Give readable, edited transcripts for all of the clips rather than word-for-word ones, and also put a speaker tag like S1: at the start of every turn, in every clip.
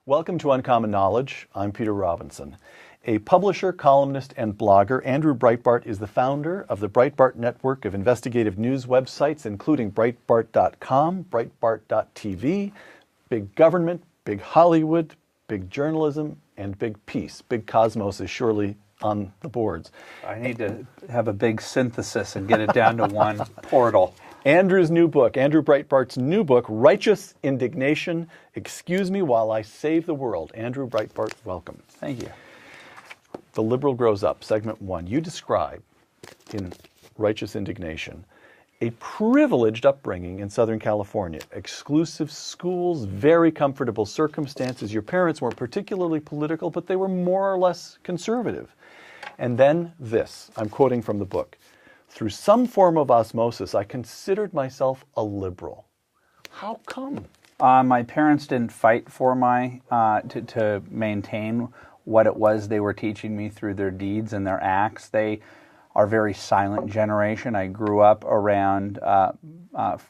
S1: Welcome to Uncommon Knowledge. I'm Peter Robinson. A publisher, columnist, and blogger, Andrew Breitbart is the founder of the Breitbart network of investigative news websites, including Breitbart.com, Breitbart.tv, Big Government, Big Hollywood, Big Journalism, and Big Peace. Big Cosmos is surely on the boards.
S2: I need to have a big synthesis and get it down to one portal.
S1: Andrew Breitbart's new book, Righteous Indignation, Excuse Me While I Save the World. Andrew Breitbart, welcome.
S2: Thank you.
S1: The Liberal Grows Up, Segment 1. You describe in Righteous Indignation a privileged upbringing in Southern California. Exclusive schools, very comfortable circumstances. Your parents weren't particularly political, but they were more or less conservative. And then this, I'm quoting from the book. Through some form of osmosis, I considered myself a liberal. How come?
S2: My parents didn't fight for to maintain what it was they were teaching me through their deeds and their acts. They are a very silent generation. I grew up around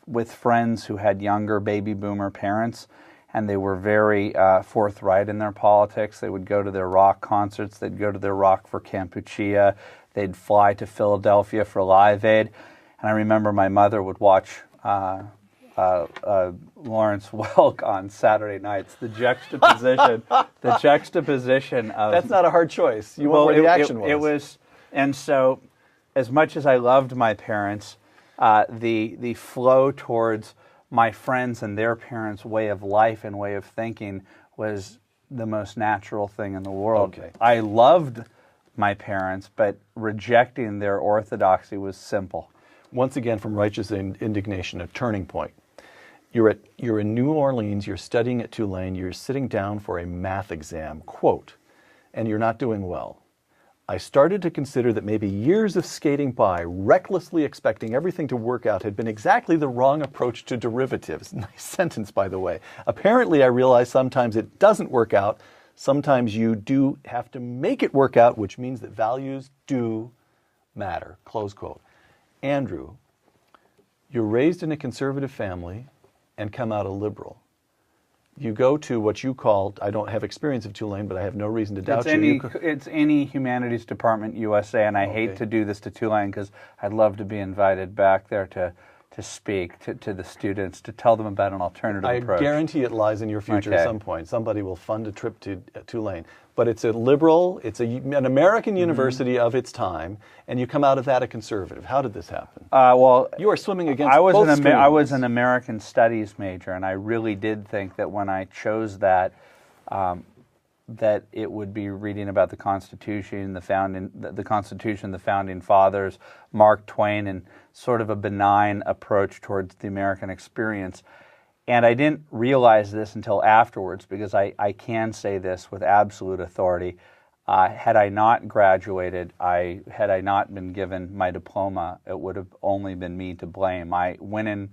S2: with friends who had younger baby boomer parents, and they were very forthright in their politics. They would go to their rock concerts. They'd go to their Rock for Kampuchea. They'd fly to Philadelphia for Live Aid. And I remember my mother would watch Lawrence Welk on Saturday nights. The juxtaposition of...
S1: That's not a hard choice. You want where the action was.
S2: It was, and so as much as I loved my parents, the flow towards my friends and their parents' way of life and way of thinking was the most natural thing in the world.
S1: Okay.
S2: I loved my parents, but rejecting their orthodoxy was simple.
S1: Once again, from Righteous Indignation, a turning point. You're in New Orleans, you're studying at Tulane, you're sitting down for a math exam, quote, and you're not doing well. I started to consider that maybe years of skating by, recklessly expecting everything to work out, had been exactly the wrong approach to derivatives. Nice sentence, by the way. Apparently, I realized sometimes it doesn't work out. Sometimes you do have to make it work out, which means that values do matter, close quote. Andrew, you're raised in a conservative family and come out a liberal. You go to what you called, I don't have experience of Tulane, but I have no reason to doubt you.
S2: It's any humanities department USA, and I hate to do this to Tulane because I'd love to be invited back there to speak to the students, to tell them about an alternative approach.
S1: I guarantee it lies in your future at some point. Somebody will fund a trip to Tulane. But it's a liberal, it's an American university of its time, and you come out of that a conservative. How did this happen?
S2: Well,
S1: you are swimming against both streams.
S2: I was an American Studies major, and I really did think that when I chose that, that it would be reading about the Constitution, the founding fathers, Mark Twain, and sort of a benign approach towards the American experience. And I didn't realize this until afterwards, because I can say this with absolute authority. Had I not graduated, had I not been given my diploma, it would have only been me to blame. When in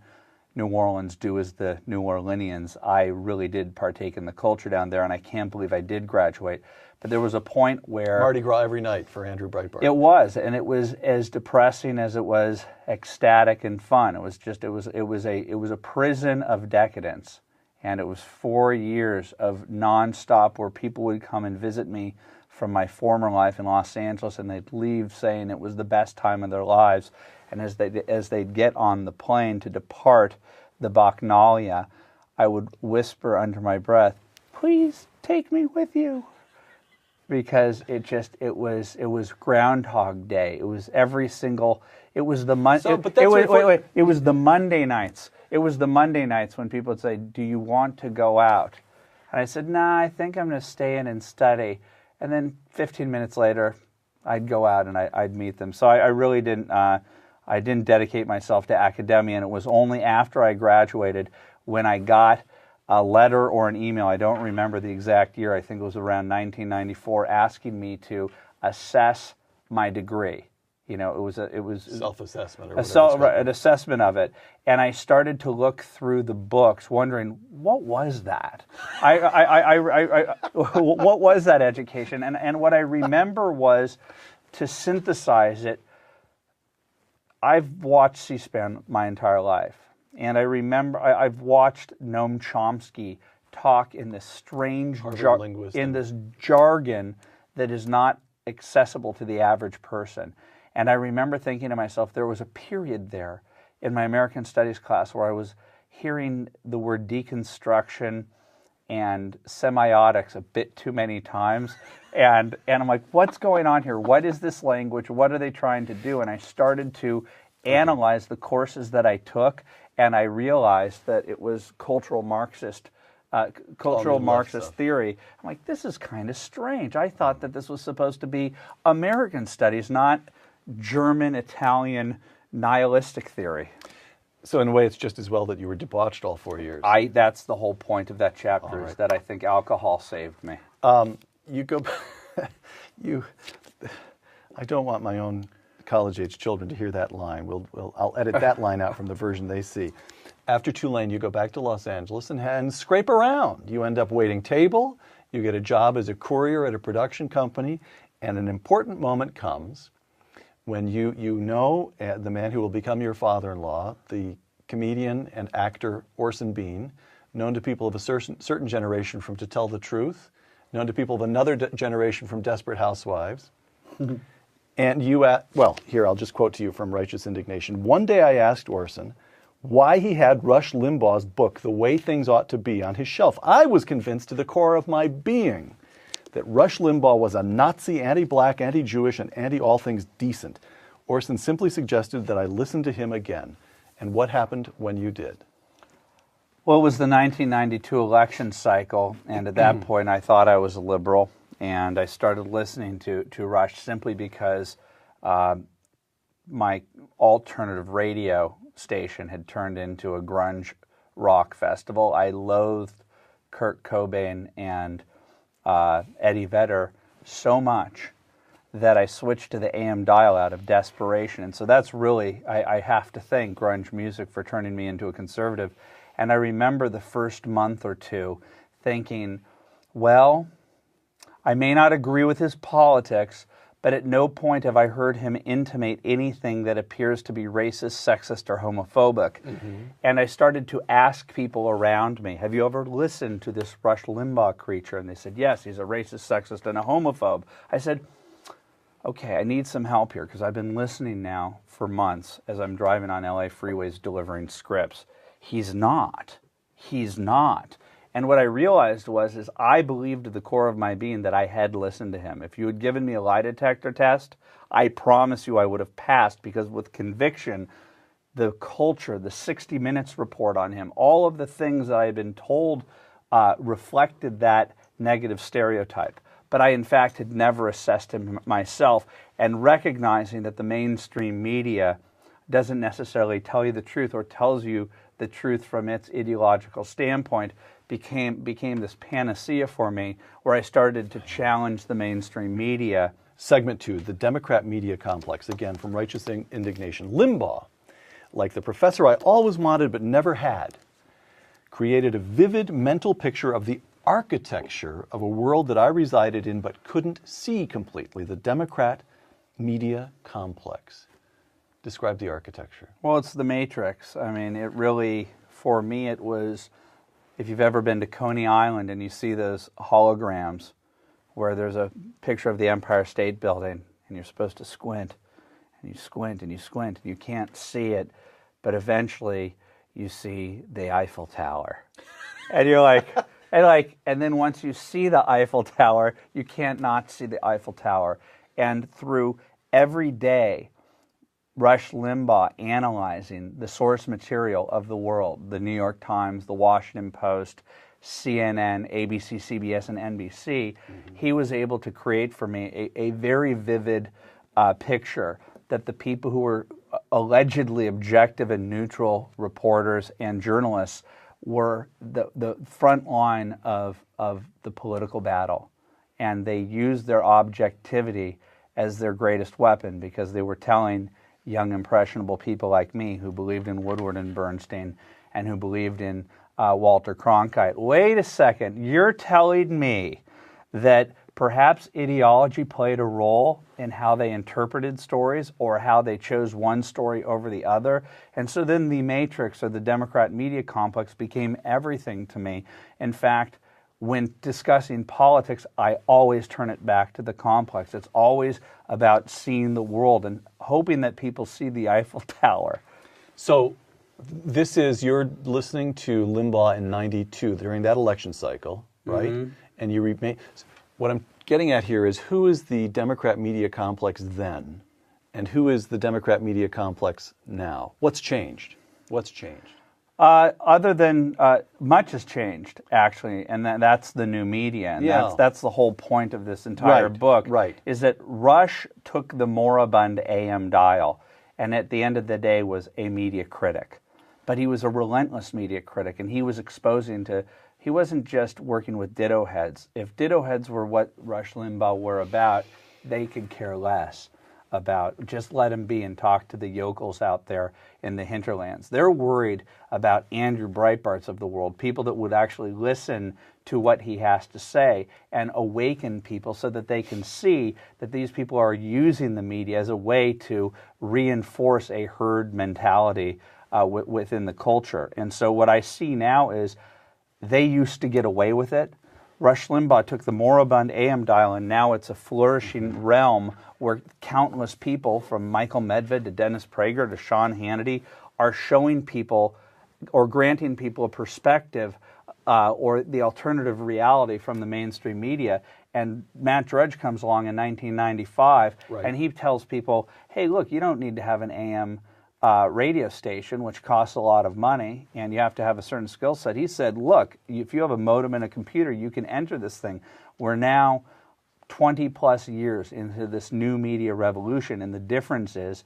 S2: New Orleans, do as the New Orleanians, I really did partake in the culture down there, and I can't believe I did graduate. But there was a point where...
S1: Mardi Gras every night for Andrew Breitbart.
S2: It was, and it was as depressing as it was ecstatic and fun. It was a prison of decadence, and it was 4 years of nonstop where people would come and visit me from my former life in Los Angeles, and they'd leave saying it was the best time of their lives. And as they'd get on the plane to depart the Bacchanalia, I would whisper under my breath, "Please take me with you," because it was Groundhog Day. It was every single. It was the It was the Monday nights. It was the Monday nights when people would say, "Do you want to go out?" And I said, "Nah, I think I'm going to stay in and study." And then 15 minutes later, I'd go out and I'd meet them. So I really didn't. I didn't dedicate myself to academia, and it was only after I graduated when I got a letter or an email, I don't remember the exact year, I think it was around 1994, asking me to assess my degree. You know, it was
S1: self-assessment, or
S2: an assessment of it, and I started to look through the books, wondering what was that. What was that education? And what I remember was, to synthesize it, I've watched C-SPAN my entire life, and I remember I've watched Noam Chomsky talk in this strange
S1: linguist.
S2: in this jargon that is not accessible to the average person. And I remember thinking to myself, there was a period there in my American Studies class where I was hearing the word deconstruction and semiotics a bit too many times. And I'm like, what's going on here? What is this language? What are they trying to do? And I started to analyze the courses that I took, and I realized that it was cultural Marxist theory. I'm like, this is kind of strange. I thought that this was supposed to be American studies, not German, Italian, nihilistic theory.
S1: So in a way, it's just as well that you were debauched all 4 years.
S2: That's the whole point of that chapter, is that I think alcohol saved me.
S1: You go, I don't want my own college-age children to hear that line. I'll edit that line out from the version they see. After Tulane, you go back to Los Angeles and scrape around. You end up waiting table. You get a job as a courier at a production company, and an important moment comes when you know the man who will become your father-in-law, the comedian and actor Orson Bean, known to people of a certain generation from To Tell the Truth, known to people of another generation from Desperate Housewives. And here, I'll just quote to you from Righteous Indignation. One day I asked Orson why he had Rush Limbaugh's book, The Way Things Ought to Be, on his shelf. I was convinced to the core of my being that Rush Limbaugh was a Nazi, anti-black, anti-Jewish, and anti-all things decent. Orson simply suggested that I listen to him again. And what happened when you did?
S2: Well, it was the 1992 election cycle, and at that point I thought I was a liberal, and I started listening to Rush simply because my alternative radio station had turned into a grunge rock festival. I loathed Kurt Cobain and Eddie Vedder so much that I switched to the AM dial out of desperation. And so that's really, I have to thank grunge music for turning me into a conservative. And I remember the first month or two thinking, well, I may not agree with his politics, but at no point have I heard him intimate anything that appears to be racist, sexist, or homophobic. And I started to ask people around me, have you ever listened to this Rush Limbaugh creature? And they said, yes, he's a racist, sexist, and a homophobe. I said, okay, I need some help here, because I've been listening now for months as I'm driving on LA freeways delivering scripts. He's not. He's not. And what I realized is I believed to the core of my being that I had listened to him. If you had given me a lie detector test, I promise you I would have passed, because with conviction, the culture, the 60 Minutes report on him, all of the things that I had been told reflected that negative stereotype. But I, in fact, had never assessed him myself, and recognizing that the mainstream media doesn't necessarily tell you the truth, or tells you the truth from its ideological standpoint, became this panacea for me, where I started to challenge the mainstream media.
S1: Segment 2, the Democrat media complex, again from Righteous Indignation. Limbaugh, like the professor I always wanted but never had, created a vivid mental picture of the architecture of a world that I resided in but couldn't see completely, the Democrat media complex. Describe the architecture.
S2: Well, it's the Matrix. I mean, it really, for me, it was, if you've ever been to Coney Island and you see those holograms where there's a picture of the Empire State Building and you're supposed to squint, and you squint and you squint and you can't see it, but eventually you see the Eiffel Tower. And you're like, and then once you see the Eiffel Tower, you can't not see the Eiffel Tower. And through every day, Rush Limbaugh analyzing the source material of the world, the New York Times, the Washington Post, CNN, ABC, CBS, and NBC, he was able to create for me a very vivid picture that the people who were allegedly objective and neutral reporters and journalists were the front line of the political battle. And they used their objectivity as their greatest weapon, because they were telling young, impressionable people like me who believed in Woodward and Bernstein and who believed in Walter Cronkite, wait a second, you're telling me that perhaps ideology played a role in how they interpreted stories or how they chose one story over the other. And so then the Matrix or the Democrat media complex became everything to me. In fact, when discussing politics, I always turn it back to the complex. It's always about seeing the world and hoping that people see the Eiffel Tower.
S1: So you're listening to Limbaugh in 92 during that election cycle, right?
S2: Mm-hmm.
S1: And you remain. What I'm getting at here is, who is the Democrat media complex then, and who is the Democrat media complex now? What's changed? What's changed?
S2: Other than much has changed, actually, and that's the new media, and that's the whole point of this entire book.
S1: Right.
S2: Is that Rush took the moribund AM dial, and at the end of the day was a media critic, but he was a relentless media critic, and he was exposing to. He wasn't just working with ditto heads. If ditto heads were what Rush Limbaugh were about, they could care less about. Just let him be and talk to the yokels out there in the hinterlands. They're worried about Andrew Breitbarts of the world, people that would actually listen to what he has to say and awaken people so that they can see that these people are using the media as a way to reinforce a herd mentality within the culture. And so what I see now is they used to get away with it. Rush Limbaugh took the moribund AM dial, and now it's a flourishing realm where countless people, from Michael Medved to Dennis Prager to Sean Hannity, are showing people or granting people a perspective or the alternative reality from the mainstream media. And Matt Drudge comes along in 1995, and he tells people, hey, look, you don't need to have an AM radio station, which costs a lot of money, and you have to have a certain skill set. He said, look, if you have a modem and a computer, you can enter this thing. We're now 20 plus years into this new media revolution, and the difference is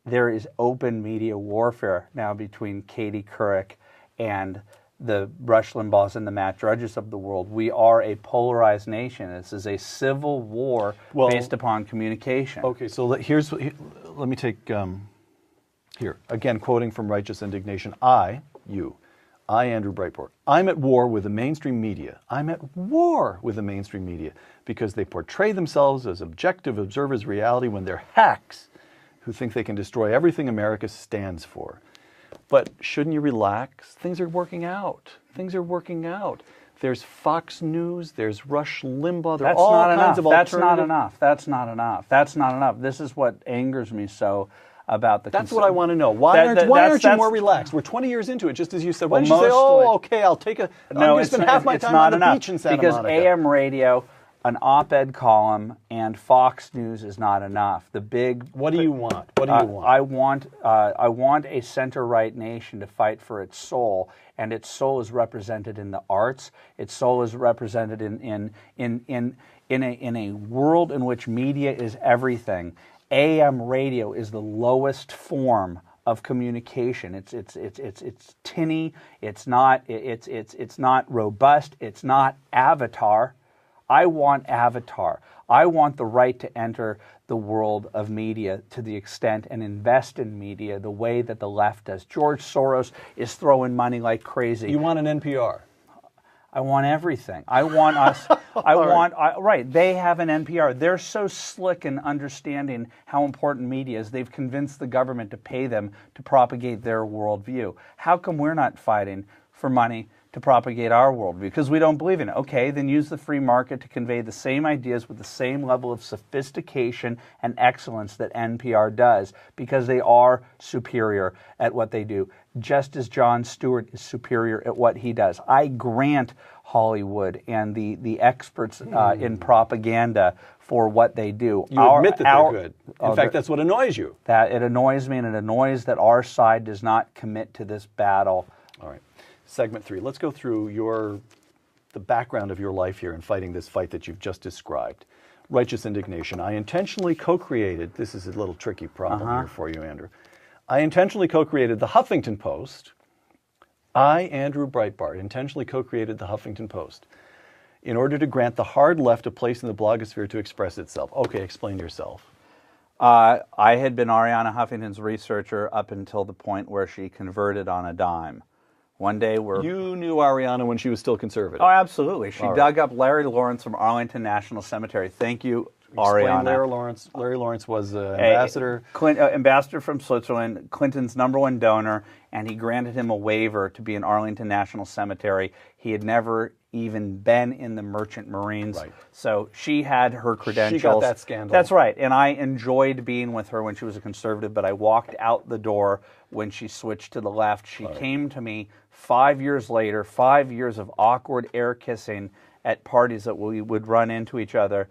S2: there is open media warfare now between Katie Couric and the Rush Limbaughs and the Matt Drudges of the world. We are a polarized nation. This is a civil war based upon communication.
S1: Okay, so let me take... Here, again, quoting from Righteous Indignation, I, Andrew Breitbart, I'm at war with the mainstream media. I'm at war with the mainstream media because they portray themselves as objective observers of reality when they're hacks who think they can destroy everything America stands for. But shouldn't you relax? Things are working out. Things are working out. There's Fox News, there's Rush Limbaugh, there are all kinds of alternative...
S2: That's not enough. This is what angers me so about the...
S1: That's what I want to know. Why aren't you more relaxed? We're 20 years into it, just as you said. Why don't you say, okay, I'll take a... I'm going to spend half my time on the beach in Santa Monica.
S2: Because AM radio, an op-ed column, and Fox News is not enough. The big...
S1: What do you want? What do you want?
S2: I want a center-right nation to fight for its soul, and its soul is represented in the arts. Its soul is represented in a world in which media is everything. AM radio is the lowest form of communication. It's tinny. It's not robust. It's not Avatar. I want Avatar. I want the right to enter the world of media to the extent and invest in media the way that the left does. George Soros is throwing money like crazy.
S1: You want an NPR?
S2: I want everything. I want us. Right. They have an NPR. They're so slick in understanding how important media is. They've convinced the government to pay them to propagate their worldview. How come we're not fighting for money to propagate our worldview? Because we don't believe in it. Okay, then use the free market to convey the same ideas with the same level of sophistication and excellence that NPR does, because they are superior at what they do, just as Jon Stewart is superior at what he does. I grant Hollywood and the experts in propaganda for what they do.
S1: You admit that they're good. In fact, that's what annoys you.
S2: That it annoys me, and it annoys that our side does not commit to this battle.
S1: All right. Segment 3. Let's go through the background of your life here in fighting this fight that you've just described. Righteous Indignation. I intentionally co-created, this is a little tricky problem here for you, Andrew. I intentionally co-created the Huffington Post. I, Andrew Breitbart, intentionally co-created the Huffington Post in order to grant the hard left a place in the blogosphere to express itself. Okay, explain yourself.
S2: I had been Arianna Huffington's researcher up until the point where she converted on a dime. One day
S1: You knew Ariana when she was still conservative.
S2: Oh, absolutely. She
S1: All
S2: dug up Larry Lawrence from Arlington National Cemetery. Thank you,
S1: Explain
S2: Ariana.
S1: Larry Lawrence. Larry Lawrence was ambassador.
S2: Ambassador from Switzerland, Clinton's #1 donor, and he granted him a waiver to be in Arlington National Cemetery. He had never even been in the Merchant Marines.
S1: Right.
S2: So she had her credentials.
S1: She got that scandal.
S2: That's right. And I enjoyed being with her when she was a conservative, but I walked out the door when she switched to the left. She came to me 5 years later, 5 years of awkward air kissing at parties that we would run into each other.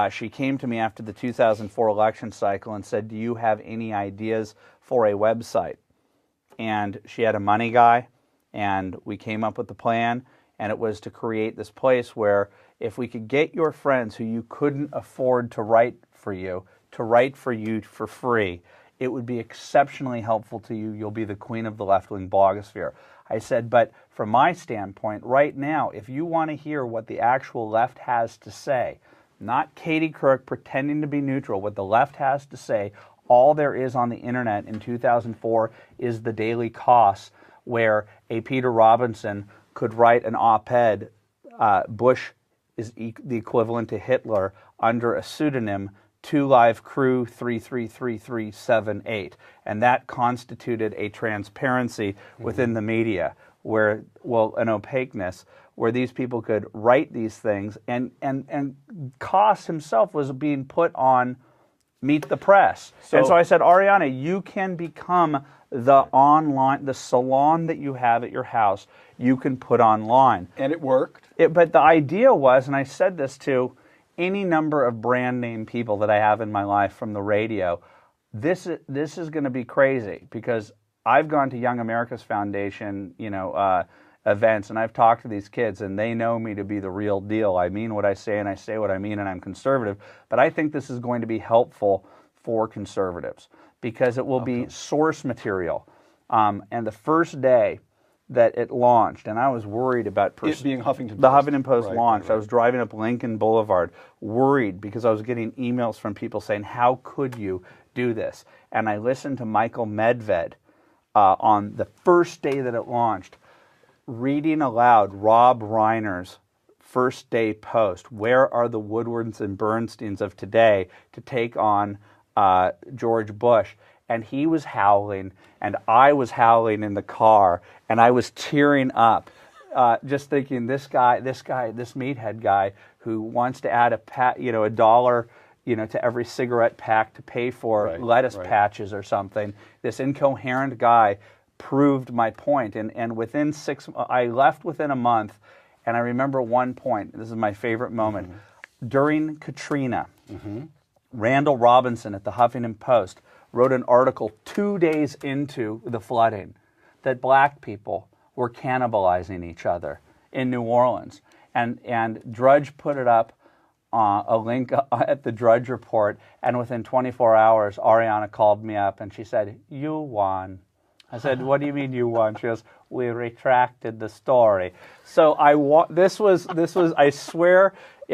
S2: She came to me after the 2004 election cycle and said, "Do you have any ideas for a website?" And she had a money guy, and we came up with the plan, and it was to create this place where if we could get your friends who you couldn't afford to write for you for free, it would be exceptionally helpful to you. You'll be the queen of the left-wing blogosphere. I said, but from my standpoint, right now, if you want to hear what the actual left has to say, not Katie Couric pretending to be neutral, what the left has to say, all there is on the internet in 2004 is the Daily Kos, where a Peter Robinson could write an op-ed, Bush is the equivalent to Hitler, under a pseudonym, 2 Live Crew 333378. And that constituted a transparency within the media, where, well, an opaqueness, where these people could write these things. And Kos himself was being put on Meet the Press. And so I said, Ariana, you can become the salon that you have at your house, you can put online. And it worked. But the idea was, and I said this to any number of brand name people that I have in my life from the radio, this is going to be crazy, because I've gone to Young America's Foundation, events, and I've talked to these kids, and they know me to be the real deal. I mean what I say, and I say what I mean, and I'm conservative. But I think this is going to be helpful for conservatives, because it will be source material. And the first day that it launched, and I was worried about
S1: it being Huffington Post.
S2: The Huffington Post launched.
S1: Right.
S2: I was driving up Lincoln Boulevard, worried, because I was getting emails from people saying, "How could you do this?" And I listened to Michael Medved on the first day that it launched, reading aloud Rob Reiner's first day post. Where are the Woodwards and Bernsteins of today to take on George Bush? And he was howling, and I was howling in the car, and I was tearing up, just thinking, this meathead guy who wants to add a dollar, to every cigarette pack to pay for lettuce patches or something. This incoherent guy proved my point, and within I left within a month, and I remember one point. This is my favorite moment. During Katrina, Randall Robinson at the Huffington Post wrote an article 2 days into the flooding that black people were cannibalizing each other in New Orleans, and Drudge put it up, a link at the Drudge Report, and within 24 hours, Ariana called me up and she said, "You won." I said, "What do you mean you won?" She goes, "We retracted the story." So this was, I swear,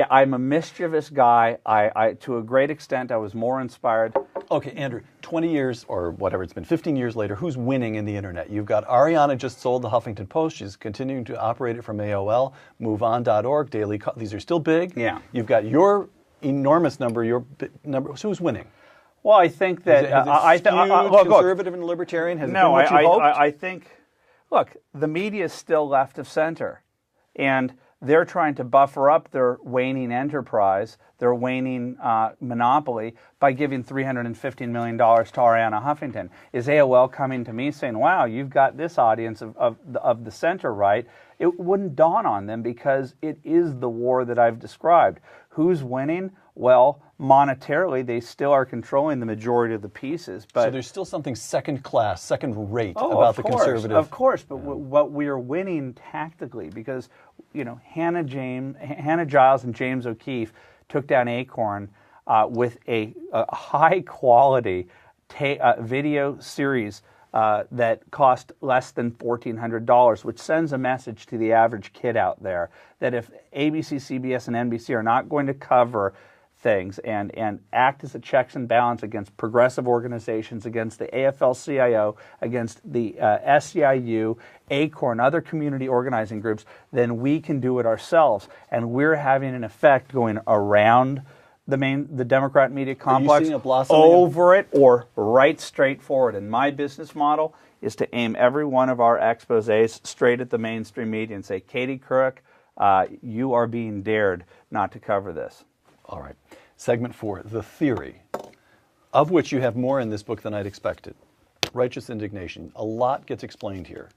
S2: I'm a mischievous guy. I to a great extent, I was more inspired.
S1: Okay, Andrew, 20 years, or whatever it's been, 15 years later, who's winning in the internet? You've got Ariana just sold the Huffington Post. She's continuing to operate it from AOL, MoveOn.org, Daily. These are still big.
S2: Yeah.
S1: You've got your enormous number, So who's winning?
S2: Well, I think that
S1: Has it skewed conservative and libertarian? Has it been what you hoped?
S2: I think, look, the media is still left of center, and they're trying to buffer up their waning enterprise, their waning monopoly, by giving $315 million to Ariana Huffington. Is AOL coming to me saying, "Wow, you've got this audience of the center right"? It wouldn't dawn on them, because it is the war that I've described. Who's winning? Well, monetarily, they still are controlling the majority of the pieces. But
S1: so there's still something second-class, second-rate about the conservative.
S2: Of course, but what we are winning tactically, because Hannah Giles and James O'Keefe took down Acorn with a high-quality video series that cost less than $1,400, which sends a message to the average kid out there that if ABC, CBS, and NBC are not going to cover things and act as a checks and balance against progressive organizations, against the AFL-CIO, against the SEIU, ACORN, other community organizing groups, then we can do it ourselves. And we're having an effect going around the Democrat media complex, over it, or right straight forward. And my business model is to aim every one of our exposés straight at the mainstream media and say, Katie Couric, you are being dared not to cover this.
S1: All right. Segment 4, the theory, of which you have more in this book than I'd expected. Righteous indignation. A lot gets explained here.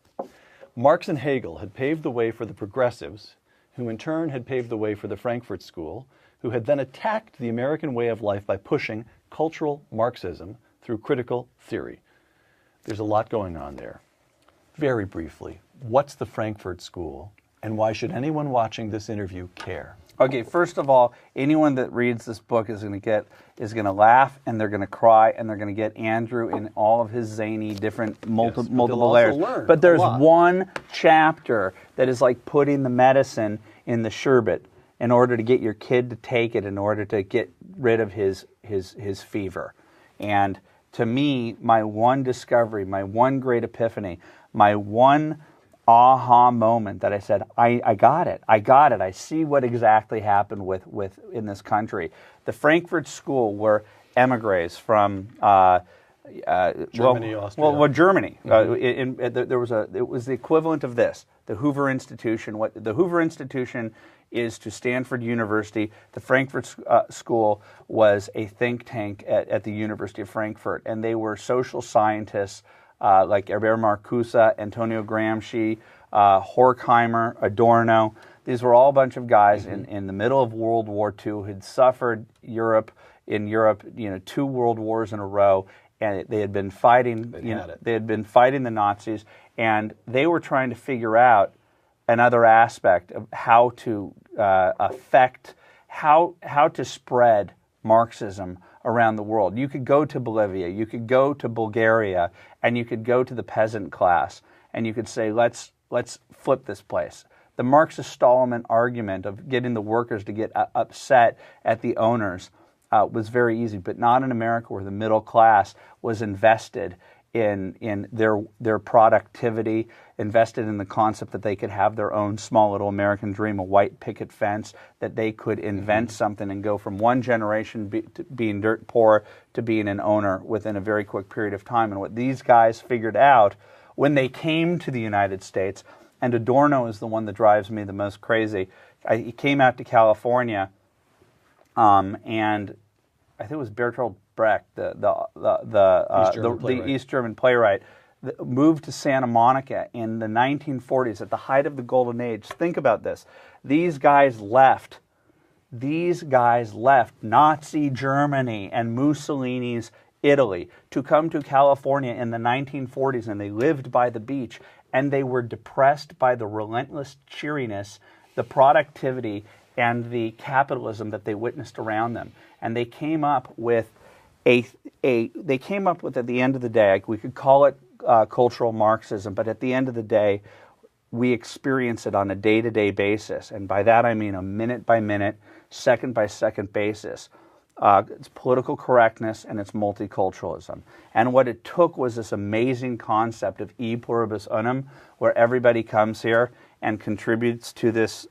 S1: Marx and Hegel had paved the way for the progressives, who in turn had paved the way for the Frankfurt School, who had then attacked the American way of life by pushing cultural Marxism through critical theory. There's a lot going on there. Very briefly, what's the Frankfurt School, and why should anyone watching this interview care?
S2: Okay, first of all, anyone that reads this book is going to laugh, and they're going to cry, and they're going to get Andrew in all of his zany different multiple layers. But there's one chapter that is like putting the medicine in the sherbet in order to get your kid to take it, in order to get rid of his fever. And to me, my one discovery, my one great epiphany, my one aha moment that I said, I got it. I see what exactly happened with in this country. The Frankfurt School were emigres from
S1: Germany, Austria.
S2: Germany. Mm-hmm. It was the equivalent of this, the Hoover Institution. What the Hoover Institution is to Stanford University. The Frankfurt School was a think tank at the University of Frankfurt, and they were social scientists like Herbert Marcuse, Antonio Gramsci, Horkheimer, Adorno. These were all a bunch of guys in the middle of World War II who had suffered in Europe, 2 world wars in a row, and they had been fighting. They had been fighting the Nazis, and they were trying to figure out another aspect of how to how to spread Marxism around the world. You could go to Bolivia, you could go to Bulgaria, and you could go to the peasant class, and you could say, let's flip this place. The Marxist-Stallman argument of getting the workers to get upset at the owners was very easy, but not in America, where the middle class was invested in their productivity, invested in the concept that they could have their own small little American dream, a white picket fence, that they could invent something and go from one generation being dirt poor to being an owner within a very quick period of time. And what these guys figured out when they came to the United States, and Adorno is the one that drives me the most crazy. He came out to California, and I think it was Bertolt Brecht, the East German playwright, moved to Santa Monica in the 1940s at the height of the Golden Age. Think about this. These guys left Nazi Germany and Mussolini's Italy to come to California in the 1940s, and they lived by the beach, and they were depressed by the relentless cheeriness, the productivity, and the capitalism that they witnessed around them. And they came up with at the end of the day, we could call it cultural Marxism, but at the end of the day, we experience it on a day-to-day basis. And by that I mean a minute-by-minute, second-by-second basis. It's political correctness and it's multiculturalism. And what it took was this amazing concept of e pluribus unum, where everybody comes here and contributes to this,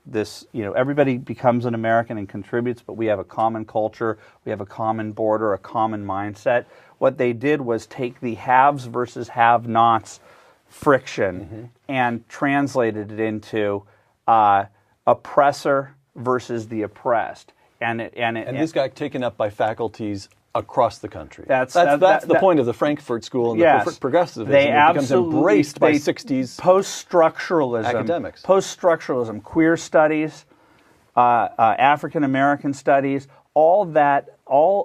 S2: everybody becomes an American and contributes, but we have a common culture, we have a common border, a common mindset. What they did was take the haves versus have-nots friction and translated it into oppressor versus the oppressed. And
S1: this got taken up by faculties across the country. That's the point of the Frankfurt School and the progressivism. It becomes embraced by 60s
S2: post-structuralism
S1: academics.
S2: Post-structuralism, queer studies, African American studies, all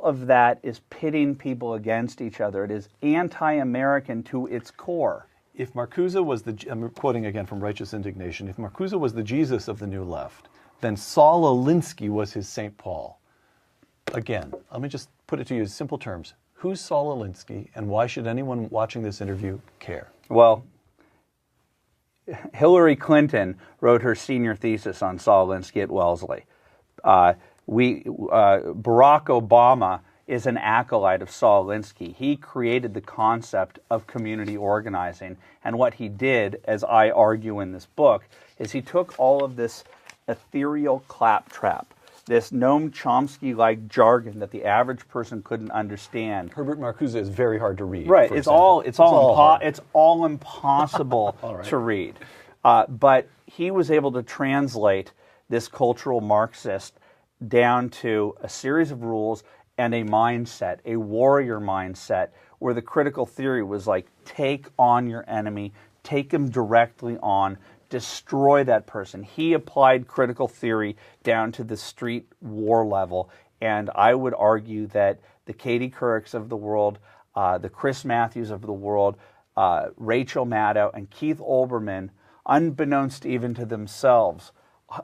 S2: of that is pitting people against each other. It is anti-American to its core.
S1: If Marcuse was I'm quoting again from Righteous Indignation, if Marcuse was the Jesus of the New Left, then Saul Alinsky was his St. Paul. Again, let me just put it to you in simple terms. Who's Saul Alinsky, and why should anyone watching this interview care?
S2: Well, Hillary Clinton wrote her senior thesis on Saul Alinsky at Wellesley. Barack Obama is an acolyte of Saul Alinsky. He created the concept of community organizing. And what he did, as I argue in this book, is he took all of this ethereal claptrap, this Noam Chomsky-like jargon that the average person couldn't understand.
S1: Herbert Marcuse is very hard to read.
S2: Right. It's all impossible
S1: All
S2: to read. But he was able to translate this cultural Marxist down to a series of rules and a mindset, a warrior mindset, where the critical theory was like, take on your enemy, take him directly on, destroy that person. He applied critical theory down to the street war level, and I would argue that the Katie Courics of the world, the Chris Matthews of the world, Rachel Maddow, and Keith Olbermann, unbeknownst even to themselves,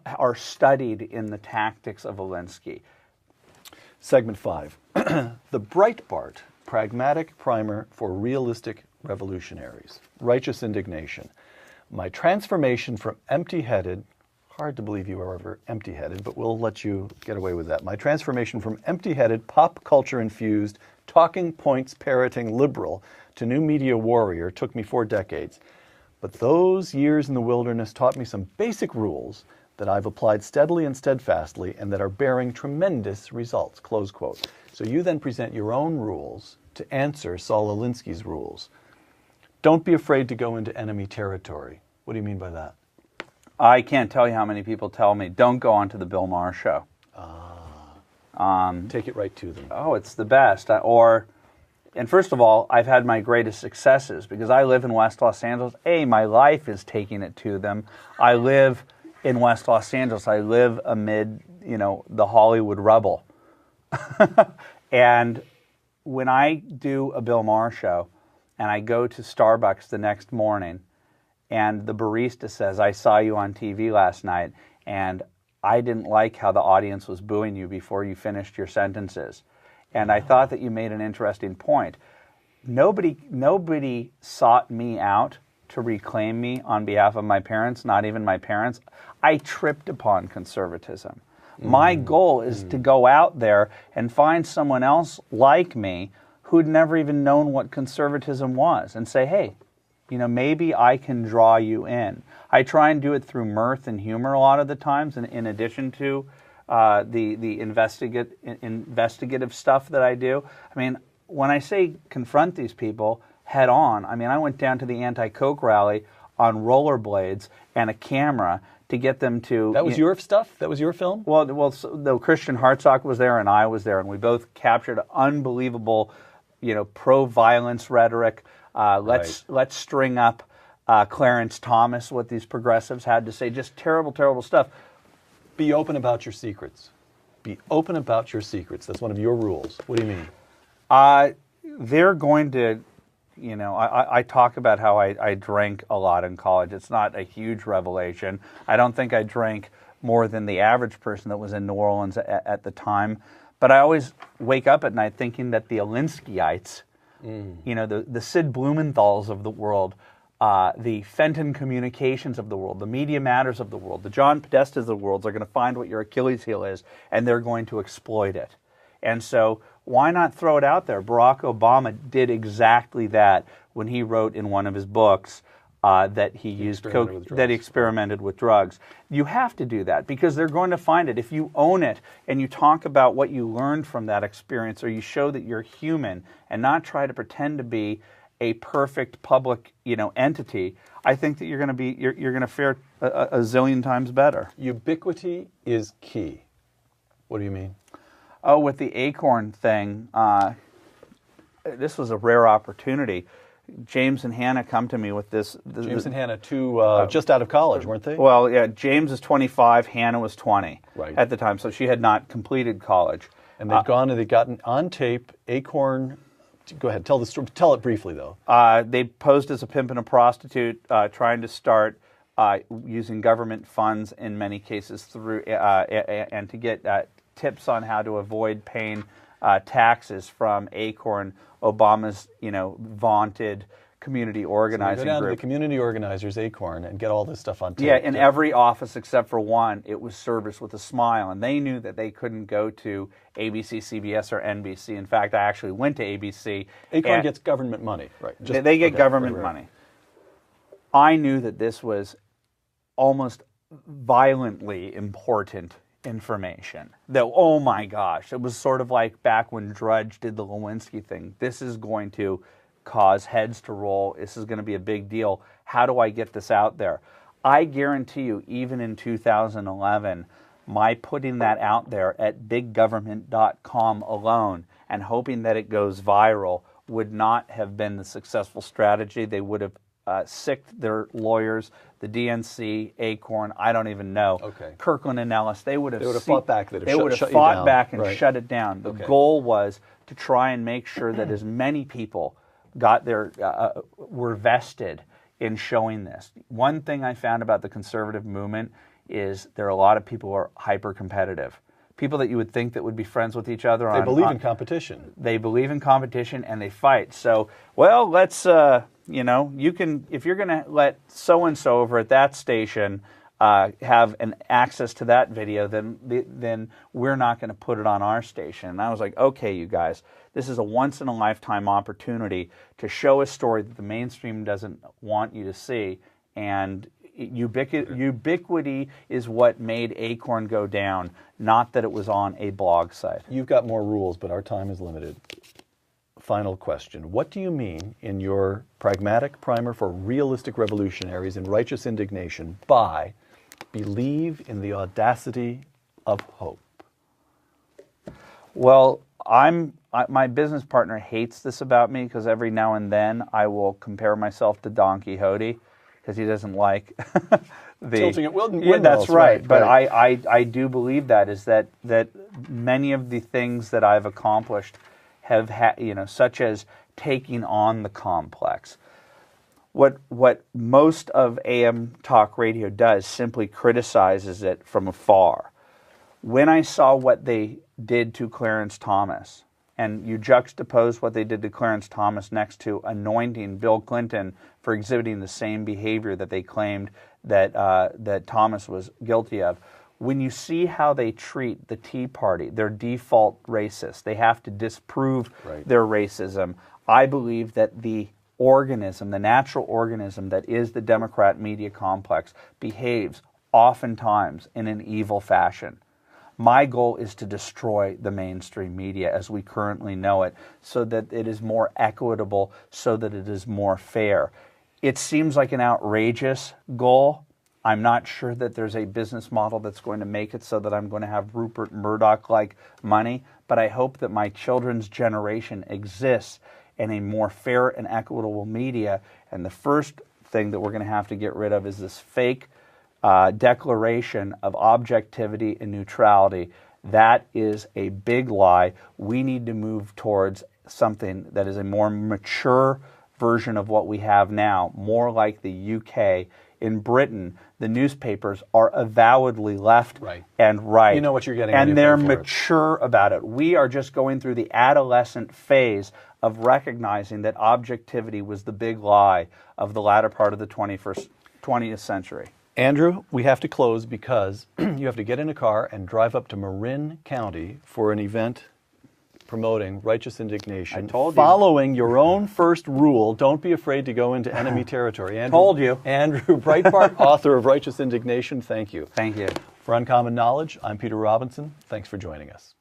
S2: are studied in the tactics of Alinsky.
S1: Segment 5. The Breitbart, Pragmatic Primer for Realistic Revolutionaries. Righteous Indignation. My transformation from empty-headed, hard to believe you were ever empty-headed, but we'll let you get away with that. My transformation from empty-headed, pop culture-infused, talking points parroting liberal to new media warrior took me 4 decades. But those years in the wilderness taught me some basic rules that I've applied steadily and steadfastly and that are bearing tremendous results, close quote. So you then present your own rules to answer Saul Alinsky's rules. Don't be afraid to go into enemy territory. What do you mean by that?
S2: I can't tell you how many people tell me, don't go onto the Bill Maher show.
S1: Take it right to them.
S2: Oh, it's the best. And first of all, I've had my greatest successes because I live in West Los Angeles. My life is taking it to them. I live in West Los Angeles. I live amid, the Hollywood rubble. And when I do a Bill Maher show and I go to Starbucks the next morning and the barista says, I saw you on TV last night and I didn't like how the audience was booing you before you finished your sentences. And I thought that you made an interesting point. Nobody sought me out to reclaim me on behalf of my parents, not even my parents. I tripped upon conservatism. My goal is to go out there and find someone else like me who'd never even known what conservatism was and say, hey, maybe I can draw you in. I try and do it through mirth and humor a lot of the times, and in addition to the investigative stuff that I do. I mean, when I say confront these people head on, I went down to the anti-Coke rally on rollerblades and a camera to get them to...
S1: That was your stuff? That was your film?
S2: Well, the Christian Hartsock was there and I was there, and we both captured unbelievable, pro-violence rhetoric. Let's string up Clarence Thomas, what these progressives had to say. Just terrible, terrible stuff.
S1: Be open about your secrets. Be open about your secrets. That's one of your rules. What do you mean?
S2: They're going to... I talk about how I drank a lot in college. It's not a huge revelation. I don't think I drank more than the average person that was in New Orleans at the time. But I always wake up at night thinking that the Alinskyites, the Sid Blumenthals of the world, the Fenton Communications of the world, the Media Matters of the world, the John Podestas of the world are going to find what your Achilles heel is, and they're going to exploit it. And so why not throw it out there? Barack Obama did exactly that when he wrote in one of his books that he used coke, that he experimented with drugs. You have to do that because they're going to find it. If you own it and you talk about what you learned from that experience, or you show that you're human and not try to pretend to be a perfect public, entity, I think that you're going to fare a zillion times better.
S1: Ubiquity is key. What do you mean?
S2: Oh, with the Acorn thing, this was a rare opportunity. James and Hannah come to me with this.
S1: James and Hannah, two just out of college, weren't they?
S2: Well, yeah, James is 25, Hannah was 20
S1: at
S2: the time, so she had not completed college.
S1: And they'd gone and they'd gotten on tape Acorn. Go ahead, tell the story. Tell it briefly, though.
S2: They posed as a pimp and a prostitute, trying to start using government funds in many cases through and to get tips on how to avoid paying taxes from Acorn, Obama's vaunted community
S1: So
S2: organizing
S1: you go down
S2: group.
S1: to the community organizers, Acorn, and get all this stuff on tape.
S2: Yeah, in every office except for one, it was serviced with a smile, and they knew that they couldn't go to ABC, CBS, or NBC. In fact, I actually went to ABC.
S1: Acorn gets government money, right?
S2: They get government money. I knew that this was almost violently important information. That, oh my gosh, it was sort of like back when Drudge did the Lewinsky thing. This is going to cause heads to roll. This is going to be a big deal. How do I get this out there? I guarantee you, even in 2011, my putting that out there at biggovernment.com alone and hoping that it goes viral would not have been the successful strategy. They would have sicked their lawyers, the DNC, Acorn, I don't even know.
S1: Okay.
S2: Kirkland and Ellis, they would have
S1: fought back. They
S2: would have fought back and
S1: right.
S2: shut it down. The goal was to try and make sure that as many people got their were vested in showing this. One thing I found about the conservative movement is there are a lot of people who are hyper competitive. People that you would think that would be friends with each other.
S1: They believe in competition.
S2: They believe in competition and they fight. So, well, let's you know, you can, if you're going to let so-and-so over at that station have an access to that video, then we're not going to put it on our station. And I was like, okay, you guys, this is a once-in-a-lifetime opportunity to show a story that the mainstream doesn't want you to see. And ubiquity is what made Acorn go down, not that it was on a blog site.
S1: You've got more rules, but our time is limited. Final question. What do you mean in your pragmatic primer for realistic revolutionaries in righteous indignation by believe in the audacity of hope?
S2: Well, my business partner hates this about me because every now and then I will compare myself to Don Quixote because he doesn't like the
S1: tilting at windmills.
S2: Yeah, that's right. But
S1: right.
S2: I do believe that is that many of the things that I've accomplished have such as taking on the complex. What most of AM talk radio does simply criticizes it from afar. When I saw what they did to Clarence Thomas, and you juxtapose what they did to Clarence Thomas next to anointing Bill Clinton for exhibiting the same behavior that they claimed that Thomas was guilty of, when you see how they treat the Tea Party, they're default racist. They have to disprove their racism. I believe that the organism, the natural organism that is the Democrat media complex, behaves oftentimes in an evil fashion. My goal is to destroy the mainstream media as we currently know it so that it is more equitable, so that it is more fair. It seems like an outrageous goal. I'm not sure that there's a business model that's going to make it so that I'm going to have Rupert Murdoch-like money, but I hope that my children's generation exists in a more fair and equitable media. And the first thing that we're going to have to get rid of is this fake declaration of objectivity and neutrality. That is a big lie. We need to move towards something that is a more mature version of what we have now, more like the UK. In Britain, the newspapers are avowedly left and right.
S1: You know what you're getting.
S2: And they're mature about it. We are just going through the adolescent phase of recognizing that objectivity was the big lie of the latter part of the 20th century.
S1: Andrew, we have to close because you have to get in a car and drive up to Marin County for an event promoting righteous indignation.
S2: I told you.
S1: Following your own first rule, don't be afraid to go into enemy territory. Andrew,
S2: told you.
S1: Andrew Breitbart, author of Righteous Indignation, thank you.
S2: Thank you.
S1: For Uncommon Knowledge, I'm Peter Robinson. Thanks for joining us.